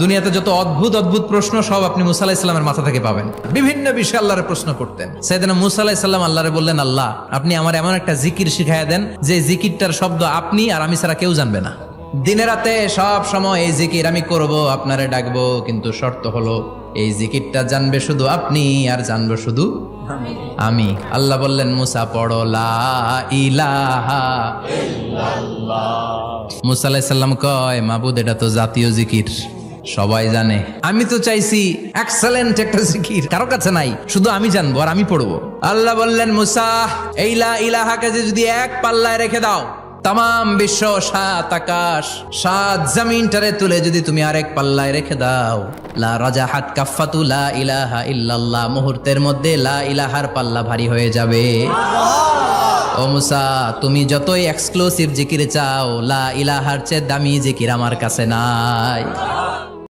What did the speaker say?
দুনিয়াতে যত অদ্ভুত অদ্ভুত প্রশ্ন সব আপনি মুসা আলাহিস সাল্লামের মাথা থেকে পাবেন। বিভিন্ন বিষয়ে আল্লাহরে প্রশ্ন করতেন। সাইয়েদনা মুসা আলাহিস সাল্লাম আল্লাহরে বললেন, আল্লাহ আপনি আমার এমন একটা জিকির শিখাইয়া দেন যে জিকিরটার শব্দ আপনি আর আমি ছাড়া কেউ জানবে না। দিনে রাতে সব সময় এই জিকির আমি করব, আপনারে ডাকবো, কিন্তু শর্ত হলো এই জিকিরটা জানবে শুধু আপনি আর জানবো শুধু আমি। আল্লাহ বললেন, মুসা পড়ো লা ইলাহা ইল্লাল্লাহ। মুসা আলাইহিস সালাম কয়, মাবুদ এটা তো জাতীয় জিকির, সবাই জানে। আমি তো চাইছি এক্সেলেন্ট একটা জিকির, কারো কাছে নাই, শুধু আমি জানবো আর আমি পড়বো। আল্লাহ বললেন, মুসা এই লা ইলাহাকে যদি এক পাল্লায় রেখে দাও, তাম বিশ্ব, 7 আকাশ 7 জমিনটারে তুলে যদি তুমি আরেক পাল্লায় রেখে দাও, লা রাজাহাত কাফাতু লা ইলাহা ইল্লাল্লাহ, মুহূর্তের মধ্যে লা ইলাহার পাল্লা ভারী হয়ে যাবে। ও মুসা, তুমি যতই এক্সক্লুসিভ জিকির চাও, লা ইলাহার চেয়ে দামি জিকির আমার কাছে নাই।